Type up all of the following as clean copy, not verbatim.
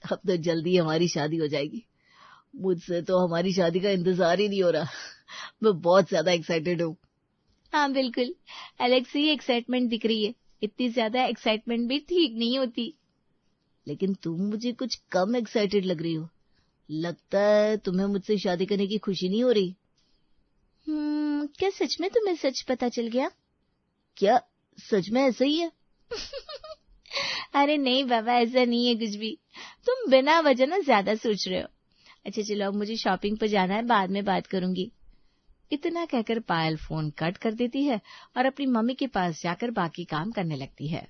अब तो जल्दी हमारी शादी हो जाएगी। मुझसे तो हमारी शादी का इंतजार ही नहीं हो रहा। मैं बहुत ज्यादा एक्साइटेड हूँ। हाँ बिल्कुल, अलग से ही एक्साइटमेंट दिख रही है। इतनी ज्यादा एक्साइटमेंट भी ठीक नहीं होती। लेकिन तुम मुझे कुछ कम एक्साइटेड लग रही हो। लगता है तुम्हें मुझसे शादी करने की खुशी नहीं हो रही। क्या सच में तुम्हें सच पता चल गया? क्या सच में ऐसा ही है? अरे नहीं बाबा, ऐसा नहीं है कुछ भी। तुम बिना वजह ना ज्यादा सोच रहे हो। अच्छा चलो, अब मुझे शॉपिंग पर जाना है, बाद में बात करूंगी। इतना कहकर पायल फोन कट कर देती है और अपनी मम्मी के पास जाकर बाकी काम करने लगती है।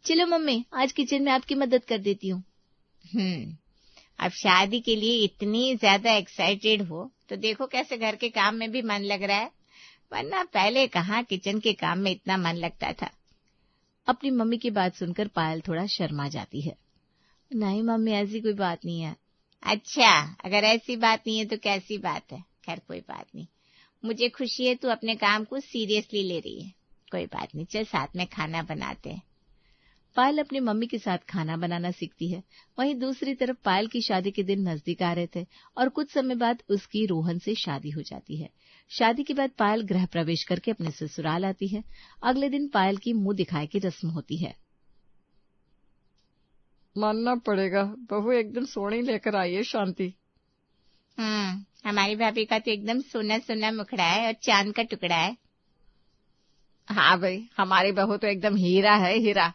चलो मम्मी, आज किचन में आपकी मदद कर देती हूँ। अब शादी के लिए इतनी ज्यादा एक्साइटेड हो तो देखो कैसे घर के काम में भी मन लग रहा है, वरना पहले कहाँ किचन के काम में इतना मन लगता था। अपनी मम्मी की बात सुनकर पायल थोड़ा शर्मा जाती है। नहीं मम्मी, ऐसी कोई बात नहीं है। अच्छा, अगर ऐसी बात नहीं है तो कैसी बात है? खैर कोई बात नहीं, मुझे खुशी है तू अपने काम को सीरियसली ले रही है। कोई बात नहीं, चल साथ में खाना बनाते हैं। पायल अपनी मम्मी के साथ खाना बनाना सीखती है। वहीं दूसरी तरफ पायल की शादी के दिन नजदीक आ रहे थे और कुछ समय बाद उसकी रोहन से शादी हो जाती है। शादी के बाद पायल गृह प्रवेश करके अपने ससुराल आती है। अगले दिन पायल की मुंह दिखाए की रस्म होती है। मानना पड़ेगा, बहू एकदम सोनी लेकर आई है शांति। हमारी भाभी का तो एकदम सोना सोना मुखड़ा है और चांद का टुकड़ा है। हाँ भाई, हमारी बहू तो एकदम हीरा है, हीरा।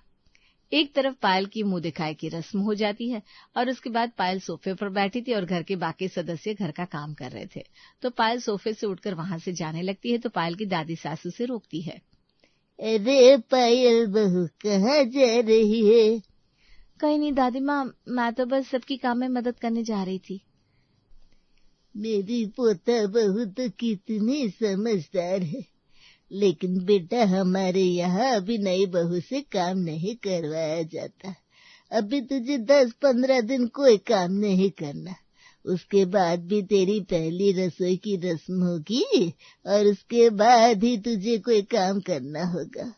एक तरफ पायल की मुंह दिखाए की रस्म हो जाती है और उसके बाद पायल सोफे पर बैठी थी और घर के बाकी सदस्य घर का काम कर रहे थे। तो पायल सोफे से उठकर वहां से जाने लगती है तो पायल की दादी सासू से रोकती है। अरे पायल बहू, कहाँ जा रही है? कहीं नहीं दादी माँ, मैं तो बस सबकी काम में मदद करने जा रही थी। मेरी पोता बहू तो कितनी समझदार है, लेकिन बेटा हमारे यहाँ अभी नई बहू से काम नहीं करवाया जाता। अभी तुझे 10-15 दिन कोई काम नहीं करना, उसके बाद भी तेरी पहली रसोई की रस्म होगी और उसके बाद ही तुझे कोई काम करना होगा।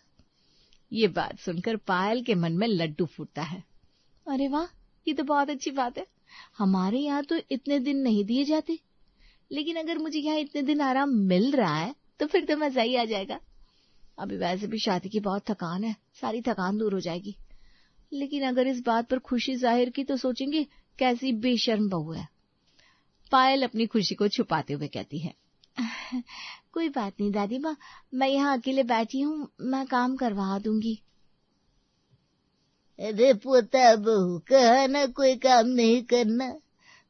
ये बात सुनकर पायल के मन में लड्डू फूटता है। अरे वाह, ये तो बहुत अच्छी बात है। हमारे यहाँ तो इतने दिन नहीं दिए जाते, लेकिन अगर मुझे यहाँ इतने दिन आराम मिल रहा है तो फिर तो मजा ही आ जाएगा। अभी वैसे भी शादी की बहुत थकान है, सारी थकान दूर हो जाएगी। लेकिन अगर इस बात पर खुशी जाहिर की तो सोचेंगे कैसी बेशर्म बहू है। पायल अपनी खुशी को छुपाते हुए कहती है, कोई बात नहीं दादी माँ, मैं यहाँ अकेले बैठी हूँ, मैं काम करवा दूंगी। अरे पोता बहू, कहा ना कोई काम नहीं करना,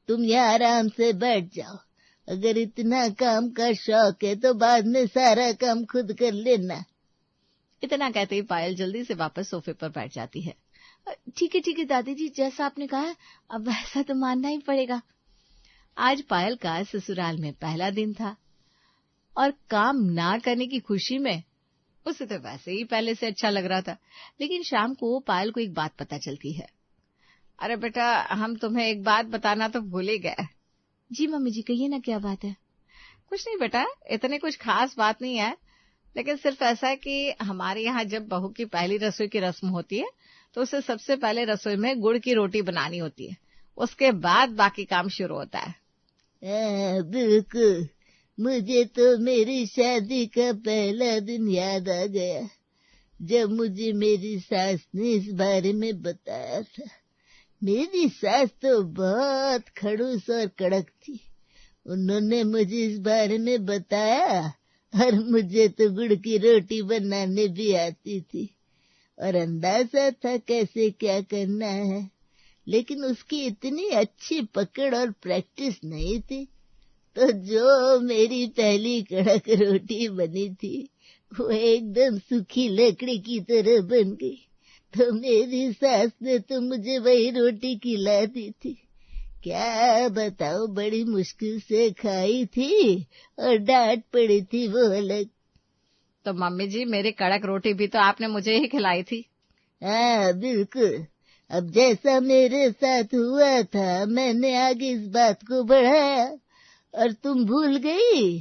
तुम यहाँ आराम से बैठ जाओ। अगर इतना काम का शौक है तो बाद में सारा काम खुद कर लेना। इतना कहते ही पायल जल्दी से वापस सोफे पर बैठ जाती है। ठीक है दादी जी, जैसा आपने कहा है अब वैसा तो मानना ही पड़ेगा। आज पायल का ससुराल में पहला दिन था और काम ना करने की खुशी में उसे तो वैसे ही पहले से अच्छा लग रहा था। लेकिन शाम को पायल को एक बात पता चलती है। अरे बेटा, हम तुम्हें एक बात बताना तो भूल ही गए। जी मम्मी जी, कहिए ना, क्या बात है? कुछ नहीं बेटा, इतनी कुछ खास बात नहीं है, लेकिन सिर्फ ऐसा है कि हमारे यहाँ जब बहू की पहली रसोई की रस्म होती है तो उसे सबसे पहले रसोई में गुड़ की रोटी बनानी होती है, उसके बाद बाकी काम शुरू होता है। बिल्कुल, मुझे तो मेरी शादी का पहला दिन याद आ गया जब मुझे मेरी सास ने इस बारे में बताया था। मेरी सास तो बहुत खड़ूस और कड़क थी। उन्होंने मुझे इस बारे में बताया और मुझे तो गुड़ की रोटी बनाने भी आती थी और अंदाजा था कैसे क्या करना है, लेकिन उसकी इतनी अच्छी पकड़ और प्रैक्टिस नहीं थी, तो जो मेरी पहली कड़क रोटी बनी थी वो एकदम सूखी लकड़ी की तरह बन गई। तो मेरी सास ने तो मुझे वही रोटी खिला दी थी। क्या बताओ, बड़ी मुश्किल से खाई थी और डांट पड़ी थी वो अलग। तो मम्मी जी, मेरी कड़क रोटी भी तो आपने मुझे ही खिलाई थी। हाँ बिल्कुल, अब जैसा मेरे साथ हुआ था मैंने आगे इस बात को बढ़ाया और तुम भूल गई।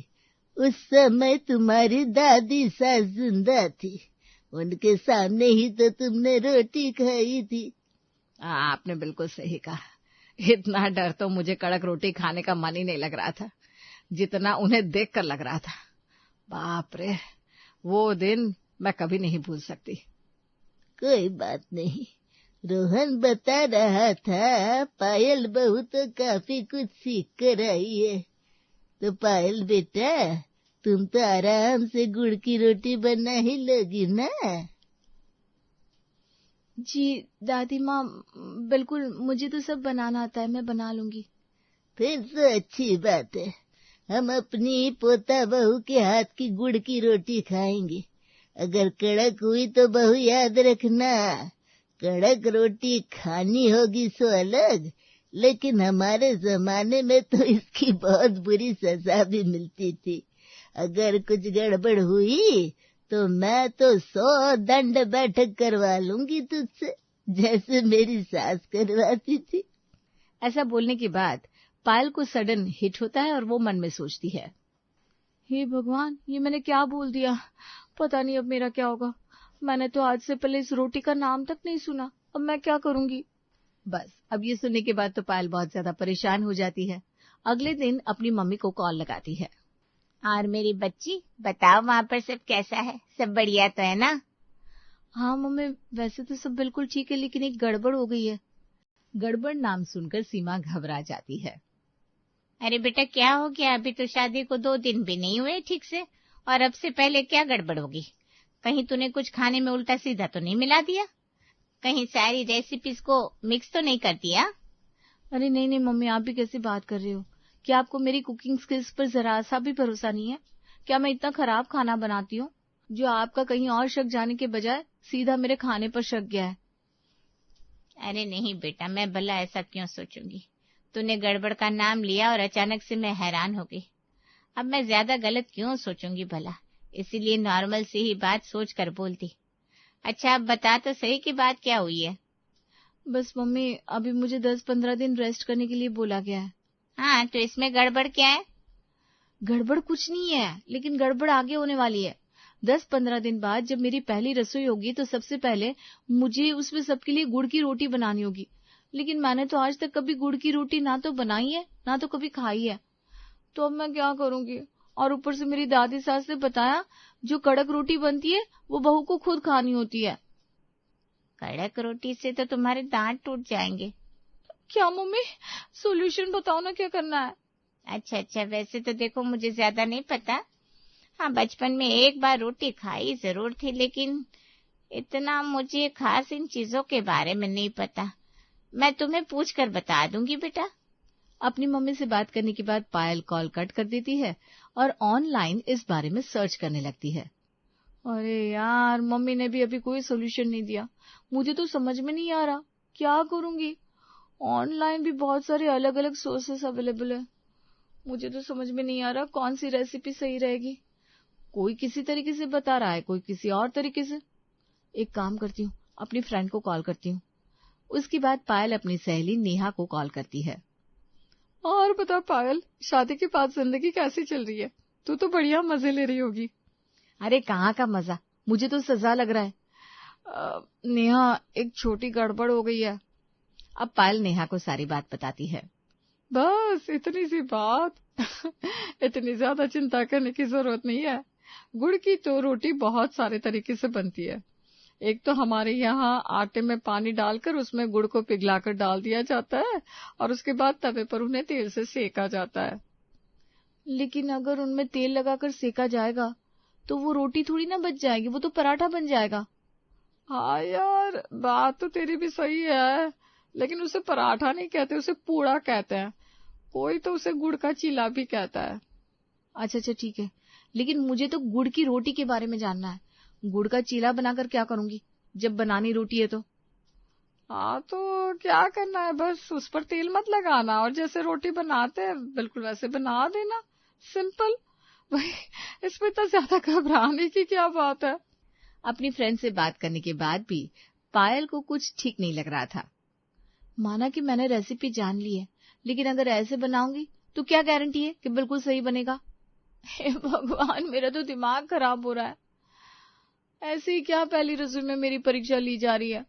उस समय तुम्हारी दादी सास जिंदा थी, उनके सामने ही तो तुमने रोटी खाई थी। आपने बिल्कुल सही कहा। इतना डर तो मुझे कड़क रोटी खाने का मन ही नहीं लग रहा था, जितना उन्हें देखकर लग रहा था। बाप रे, वो दिन मैं कभी नहीं भूल सकती। कोई बात नहीं, रोहन बता रहा था पायल बहू तो काफी कुछ सीख कर आई है। तो पायल बेटा, तुम तो आराम से गुड़ की रोटी बना ही लोगी ना? जी दादी माँ, बिल्कुल, मुझे तो सब बनाना आता है, मैं बना लूंगी। फिर तो अच्छी बात है, हम अपनी पोता बहू के हाथ की गुड़ की रोटी खाएंगे। अगर कड़क हुई तो बहू याद रखना, कड़क रोटी खानी होगी सो अलग, लेकिन हमारे जमाने में तो इसकी बहुत बुरी सजा भी मिलती थी। अगर कुछ गड़बड़ हुई तो मैं तो 100 दंड बैठक करवा लूंगी तुझसे, जैसे मेरी सास करवाती थी। ऐसा बोलने के बाद पायल को सडन हिट होता है और वो मन में सोचती है, हे भगवान, ये मैंने क्या बोल दिया, पता नहीं अब मेरा क्या होगा। मैंने तो आज से पहले इस रोटी का नाम तक नहीं सुना, अब मैं क्या करूंगी। बस अब ये सुनने के बाद तो पायल बहुत ज्यादा परेशान हो जाती है। अगले दिन अपनी मम्मी को कॉल लगाती है। और मेरी बच्ची, बताओ वहाँ पर सब कैसा है, सब बढ़िया तो है ना? हाँ मम्मी, वैसे तो सब बिल्कुल ठीक है, लेकिन एक गड़बड़ हो गई है। गड़बड़ नाम सुनकर सीमा घबरा जाती है। अरे बेटा, क्या हो गया? अभी तो शादी को 2 दिन भी नहीं हुए ठीक से, और अब से पहले क्या गड़बड़ होगी? कहीं तूने कुछ खाने में उल्टा सीधा तो नहीं मिला दिया? कहीं सारी रेसिपीज को मिक्स तो नहीं कर दिया? अरे नहीं नहीं मम्मी, आप भी कैसी बात कर रहे हो? क्या आपको मेरी कुकिंग स्किल्स पर जरा सा भी भरोसा नहीं है? क्या मैं इतना खराब खाना बनाती हूँ जो आपका कहीं और शक जाने के बजाय सीधा मेरे खाने पर शक गया है? अरे नहीं बेटा, मैं भला ऐसा क्यों सोचूंगी? तूने गड़बड़ का नाम लिया और अचानक से मैं हैरान हो गई। अब मैं ज्यादा गलत क्यों सोचूंगी भला, इसीलिए नॉर्मल सी ही बात सोच कर बोलती। अच्छा, अब बता तो सही कि बात क्या हुई है? बस मम्मी, अभी मुझे 10-15 दिन रेस्ट करने के लिए बोला गया है। हाँ, तो इसमें गड़बड़ क्या है? गड़बड़ कुछ नहीं है, लेकिन गड़बड़ आगे होने वाली है। 10-15 दिन बाद जब मेरी पहली रसोई होगी तो सबसे पहले मुझे उसमें सबके लिए गुड़ की रोटी बनानी होगी। लेकिन मैंने तो आज तक कभी गुड़ की रोटी ना तो बनाई है, ना तो कभी खाई है। तो अब मैं क्या करूंगी? और ऊपर से मेरी दादी सास ने बताया, जो कड़क रोटी बनती है वो बहू को खुद खानी होती है। कड़क रोटी से तो तुम्हारे दांत टूट जाएंगे। क्या मम्मी, सॉल्यूशन बताओ ना, क्या करना है? अच्छा, वैसे तो देखो, मुझे ज्यादा नहीं पता। हाँ, बचपन में एक बार रोटी खाई जरूर थी, लेकिन इतना मुझे खास इन चीजों के बारे में नहीं पता। मैं तुम्हें पूछ कर बता दूंगी बेटा। अपनी मम्मी से बात करने के बाद पायल कॉल कट कर देती है और ऑनलाइन इस बारे में सर्च करने लगती है। अरे यार, मम्मी ने भी अभी कोई सोल्यूशन नहीं दिया। मुझे तो समझ में नहीं आ रहा क्या करूंगी। ऑनलाइन भी बहुत सारे अलग अलग सोर्सेस अवेलेबल है। मुझे तो समझ में नहीं आ रहा कौन सी रेसिपी सही रहेगी। कोई किसी तरीके से बता रहा है, कोई किसी और तरीके से। एक काम करती हूँ, अपनी फ्रेंड को कॉल करती हूँ। उसके बाद पायल अपनी सहेली नेहा को कॉल करती है। और बता पायल, शादी के बाद जिंदगी कैसी चल रही है? तू तो बढ़िया मजे ले रही होगी। अरे कहाँ का मजा, मुझे तो सजा लग रहा है। नेहा, एक छोटी गड़बड़ हो गई है। अब पायल नेहा को सारी बात बताती है। बस इतनी सी बात इतनी ज्यादा चिंता करने की जरूरत नहीं है। गुड़ की तो रोटी बहुत सारे तरीके से बनती है। एक तो हमारे यहाँ आटे में पानी डालकर उसमें गुड़ को पिघलाकर डाल दिया जाता है और उसके बाद तवे पर उन्हें तेल से सेका जाता है। लेकिन अगर उनमें तेल लगाकर सेका जाएगा तो वो रोटी थोड़ी ना बच जाएगी, वो तो पराठा बन जाएगा। हाँ यार, बात तो तेरी भी सही है, लेकिन उसे पराठा नहीं कहते, उसे पूड़ा कहते हैं। कोई तो उसे गुड़ का चीला भी कहता है। अच्छा ठीक है, लेकिन मुझे तो गुड़ की रोटी के बारे में जानना है। गुड़ का चीला बनाकर क्या करूंगी जब बनानी रोटी है तो? हाँ, तो क्या करना है, बस उस पर तेल मत लगाना और जैसे रोटी बनाते हैं बिल्कुल वैसे बना देना। सिंपल भाई, इसमें तो ज्यादा घबराने की क्या बात है। अपनी फ्रेंड से बात करने के बाद भी पायल को कुछ ठीक नहीं लग रहा था। माना कि मैंने रेसिपी जान ली है, लेकिन अगर ऐसे बनाऊंगी तो क्या गारंटी है कि बिल्कुल सही बनेगा? हे भगवान, मेरा तो दिमाग खराब हो रहा है। ऐसे ही क्या पहली रसोई में मेरी परीक्षा ली जा रही है?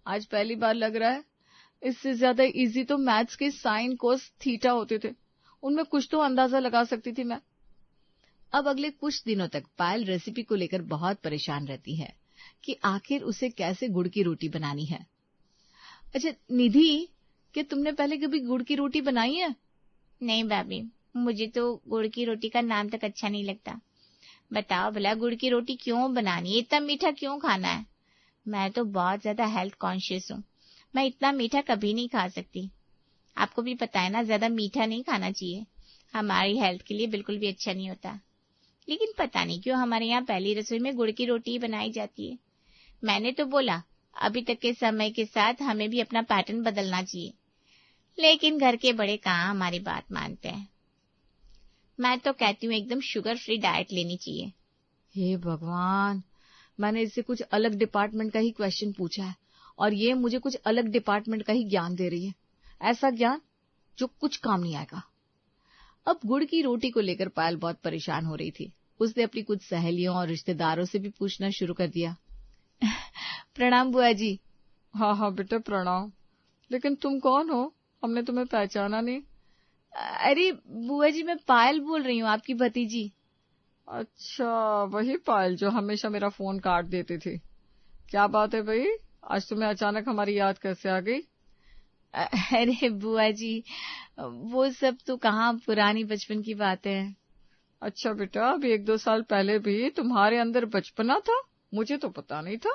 आज पहली बार लग रहा है इससे ज्यादा इजी तो मैथ्स के साइन कोस थीटा होते थे, उनमें कुछ तो अंदाजा लगा सकती थी मैं। अब अगले कुछ दिनों तक पायल रेसिपी को लेकर बहुत परेशान रहती है कि आखिर उसे कैसे गुड़ की रोटी बनानी है। अच्छा निधि, क्या तुमने पहले कभी गुड़ की रोटी बनाई है? नहीं भाभी, मुझे तो गुड़ की रोटी का नाम तक अच्छा नहीं लगता। बताओ भला गुड़ की रोटी क्यों बनानी है, इतना मीठा क्यों खाना है? मैं तो बहुत ज्यादा हेल्थ कॉन्शियस हूँ, मैं इतना मीठा कभी नहीं खा सकती। आपको भी पता है ना, ज्यादा मीठा नहीं खाना चाहिए, हमारी हेल्थ के लिए बिल्कुल भी अच्छा नहीं होता। लेकिन पता नहीं क्यों हमारे यहाँ पहली रसोई में गुड़ की रोटी ही बनाई जाती है। मैंने तो बोला अभी तक के समय के साथ हमें भी अपना पैटर्न बदलना चाहिए, लेकिन घर के बड़े कहाँ हमारी बात मानते हैं। मैं तो कहती हूँ एकदम शुगर फ्री डाइट लेनी चाहिए। हे भगवान, मैंने इससे कुछ अलग डिपार्टमेंट का ही क्वेश्चन पूछा है और ये मुझे कुछ अलग डिपार्टमेंट का ही ज्ञान दे रही है, ऐसा ज्ञान जो कुछ काम नहीं आएगा। अब गुड़ की रोटी को लेकर पायल बहुत परेशान हो रही थी। उसने अपनी कुछ सहेलियों और रिश्तेदारों से भी पूछना शुरू कर दिया। प्रणाम बुआ जी। हाँ हाँ बेटा प्रणाम, लेकिन तुम कौन हो, हमने तुम्हें पहचाना नहीं। अरे बुआ जी, मैं पायल बोल रही हूँ, आपकी भतीजी। अच्छा, वही पायल जो हमेशा मेरा फोन काट देती थी। क्या बात है भाई, आज तुम्हें अचानक हमारी याद कैसे आ गई? अरे बुआ जी, वो सब तो कहाँ पुरानी बचपन की बातें हैं। अच्छा बेटा, अभी 1-2 साल पहले भी तुम्हारे अंदर बचपना था, मुझे तो पता नहीं था।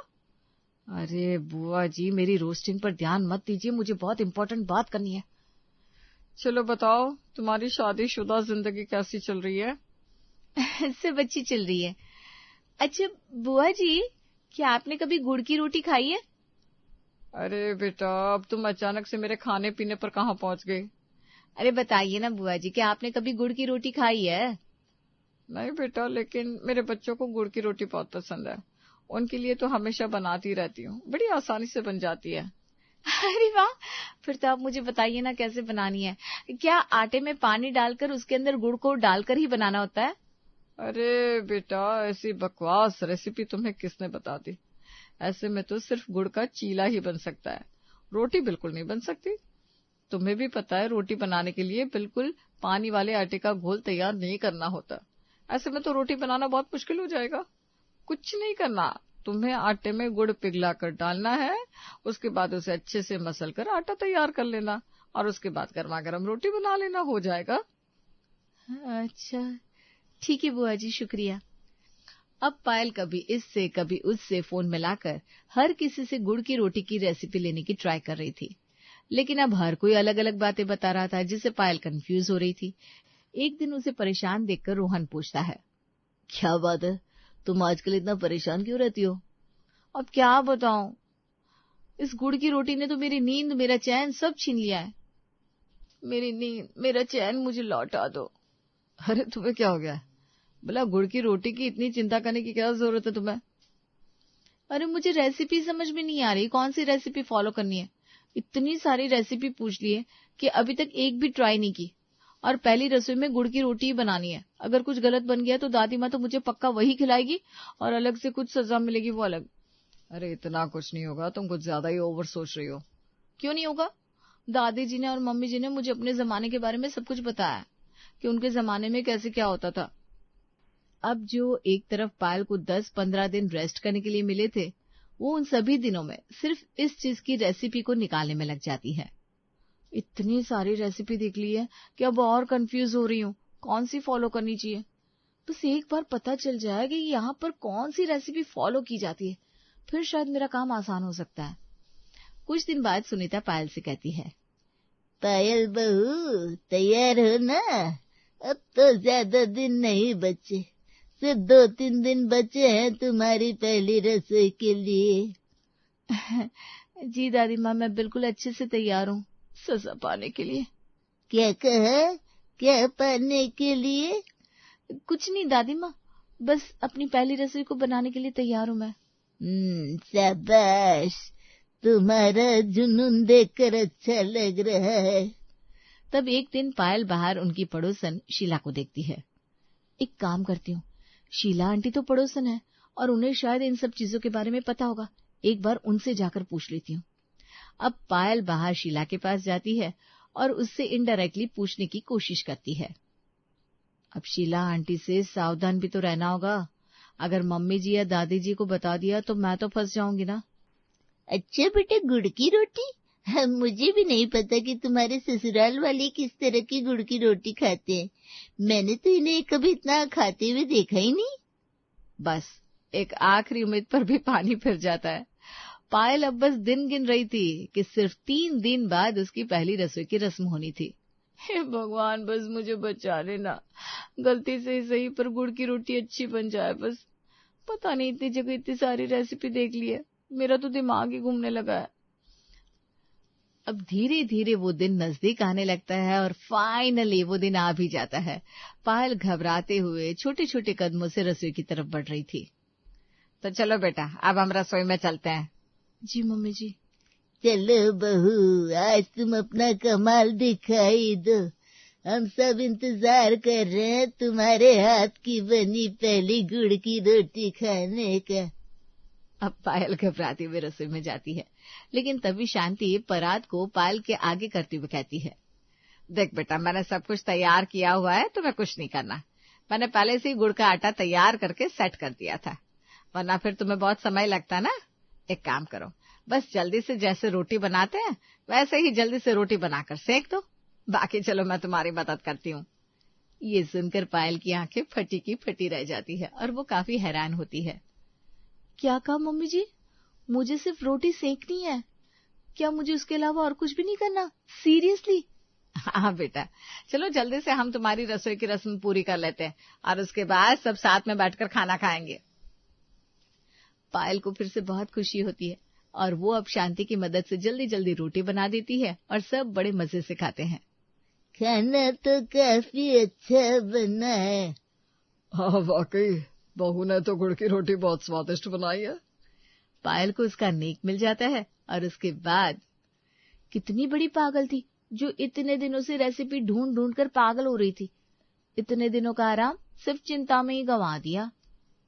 अरे बुआ जी, मेरी रोस्टिंग पर ध्यान मत दीजिए, मुझे बहुत इम्पोर्टेंट बात करनी है। चलो बताओ, तुम्हारी शादीशुदा जिंदगी कैसी चल रही है? सब अच्छी चल रही है। अच्छा बुआ जी, क्या आपने कभी गुड़ की रोटी खाई है? अरे बेटा, अब तुम अचानक से मेरे खाने पीने पर कहाँ पहुंच गई? अरे बताइए ना बुआ जी, क्या आपने कभी गुड़ की रोटी खाई है? नहीं बेटा, लेकिन मेरे बच्चों को गुड़ की रोटी बहुत पसंद है, उनके लिए तो हमेशा बनाती रहती हूँ, बड़ी आसानी से बन जाती है। अरे वाह, फिर तो आप मुझे बताइए ना कैसे बनानी है। क्या आटे में पानी डालकर उसके अंदर गुड़ को डालकर ही बनाना होता है? अरे बेटा, ऐसी बकवास रेसिपी तुम्हें किसने बता दी? ऐसे में तो सिर्फ गुड़ का चीला ही बन सकता है, रोटी बिल्कुल नहीं बन सकती। तुम्हें भी पता है, रोटी बनाने के लिए बिल्कुल पानी वाले आटे का घोल तैयार नहीं करना होता। ऐसे में तो रोटी बनाना बहुत मुश्किल हो जाएगा। कुछ नहीं करना, तुम्हें आटे में गुड़ पिघला कर डालना है, उसके बाद उसे अच्छे से मसल कर आटा तैयार कर लेना और उसके बाद गर्मा गर्म रोटी बना लेना, हो जाएगा। अच्छा ठीक है बुआ जी, शुक्रिया। अब पायल कभी इससे कभी उससे फोन मिलाकर हर किसी से गुड़ की रोटी की रेसिपी लेने की ट्राई कर रही थी, लेकिन अब हर कोई अलग अलग बातें बता रहा था, जिससे पायल कंफ्यूज हो रही थी। एक दिन उसे परेशान देखकर रोहन पूछता है, क्या बात है, तुम आजकल इतना परेशान क्यों रहती हो? अब क्या बताऊं, इस गुड़ की रोटी ने तो मेरी नींद, मेरा चैन सब छीन लिया है। मेरी नींद, मेरा चैन मुझे लौटा दो। अरे तुम्हें क्या हो गया? भला गुड़ की रोटी की इतनी चिंता करने की क्या जरूरत है तुम्हें? अरे मुझे रेसिपी समझ में नहीं आ रही, कौन सी रेसिपी फॉलो करनी है। इतनी सारी रेसिपी पूछ ली है कि अभी तक एक भी ट्राई नहीं की, और पहली रसोई में गुड़ की रोटी ही बनानी है। अगर कुछ गलत बन गया तो दादी माँ तो मुझे पक्का वही खिलाएगी और अलग से कुछ सजा मिलेगी, वो अलग। अरे इतना कुछ नहीं होगा, तुम कुछ ज्यादा ही ओवर सोच रही हो। क्यों नहीं होगा? दादी जी ने और मम्मी जी ने मुझे अपने जमाने के बारे में सब कुछ बताया कि उनके जमाने में कैसे क्या होता था। अब जो एक तरफ पायल को 10-15 दिन रेस्ट करने के लिए मिले थे, वो उन सभी दिनों में सिर्फ इस चीज की रेसिपी को निकालने में लग जाती है। इतनी सारी रेसिपी देख ली है कि अब और कंफ्यूज हो रही हूँ, कौन सी फॉलो करनी चाहिए। बस एक बार पता चल जाए कि यहाँ पर कौन सी रेसिपी फॉलो की जाती है, फिर शायद मेरा काम आसान हो सकता है। कुछ दिन बाद सुनीता पायल से कहती है, पायल बहू, तैयार हो ना? अब तो ज्यादा दिन नहीं बचे, सिर्फ 2-3 दिन बचे हैं तुम्हारी पहली रसोई के लिए। जी दादी माँ, मैं बिल्कुल अच्छे से तैयार हूँ सजा पाने के लिए। क्या कहा? क्या पाने के लिए? कुछ नहीं दादी माँ, बस अपनी पहली रसोई को बनाने के लिए तैयार हूँ मैं। शाबाश, तुम्हारा जुनून देखकर अच्छा लग रहा है। तब एक दिन पायल बाहर उनकी पड़ोसन शीला को देखती है। एक काम करती हूँ, शीला आंटी तो पड़ोसन है और उन्हें शायद इन सब चीजों के बारे में पता होगा, एक बार उनसे जाकर पूछ लेती हूँ। अब पायल बाहर शीला के पास जाती है और उससे इनडायरेक्टली पूछने की कोशिश करती है। अब शीला आंटी से सावधान भी तो रहना होगा, अगर मम्मी जी या दादी जी को बता दिया तो मैं तो फंस जाऊंगी ना। अच्छा बेटे, गुड़ की रोटी? मुझे भी नहीं पता कि तुम्हारे ससुराल वाले किस तरह की गुड़ की रोटी खाते हैं। मैंने तो इन्हें कभी इतना खाते हुए देखा ही नहीं। बस एक आखिरी उम्मीद पर भी पानी फिर जाता है। पायल अब बस दिन गिन रही थी कि सिर्फ 3 दिन बाद उसकी पहली रसोई की रस्म होनी थी। हे भगवान, बस मुझे बचा लेना, गलती से ही सही पर गुड़ की रोटी अच्छी बन जाए बस। पता नहीं इतनी जगह इतनी सारी रेसिपी देख ली है, मेरा तो दिमाग ही घूमने लगा है। अब धीरे धीरे वो दिन नजदीक आने लगता है और फाइनली वो दिन आ भी जाता है। पायल घबराते हुए छोटे छोटे कदमों से रसोई की तरफ बढ़ रही थी। तो चलो बेटा, अब हम रसोई में चलते हैं। जी मम्मी जी। चलो बहू, आज तुम अपना कमाल दिखाई दो। हम सब इंतजार कर रहे हैं तुम्हारे हाथ की बनी पहली गुड़ की रोटी खाने का। अब पायल घबराती हुए रसोई में जाती है, लेकिन तभी शांति परात को पायल के आगे करते हुए कहती है, देख बेटा, मैंने सब कुछ तैयार किया हुआ है, तुम्हें कुछ नहीं करना। मैंने पहले से ही गुड़ का आटा तैयार करके सेट कर दिया था, वरना फिर तुम्हें बहुत समय लगता ना। एक काम करो, बस जल्दी से जैसे रोटी बनाते हैं वैसे ही जल्दी से रोटी बनाकर सेक दो, बाकी चलो मैं तुम्हारी मदद करती हूँ। ये सुनकर पायल की आंखें फटी की फटी रह जाती है और वो काफी हैरान होती है। क्या कहा मम्मी जी? मुझे सिर्फ रोटी सेकनी है? क्या मुझे उसके अलावा और कुछ भी नहीं करना? सीरियसली? हाँ बेटा, चलो जल्दी से हम तुम्हारी रसोई की रस्म पूरी कर लेते हैं और उसके बाद सब साथ में बैठकर खाना खाएंगे। पायल को फिर से बहुत खुशी होती है और वो अब शांति की मदद से जल्दी जल्दी रोटी बना देती है और सब बड़े मजे से खाते हैं। खाना तो काफी अच्छा बना है। हाँ वाकई, बहू ने तो गुड़ की रोटी बहुत स्वादिष्ट बनाई है। पायल को उसका नेक मिल जाता है और उसके बाद कितनी बड़ी पागल थी जो इतने दिनों से रेसिपी ढूंढ ढूंढ कर पागल हो रही थी। इतने दिनों का आराम सिर्फ चिंता में ही गंवा दिया।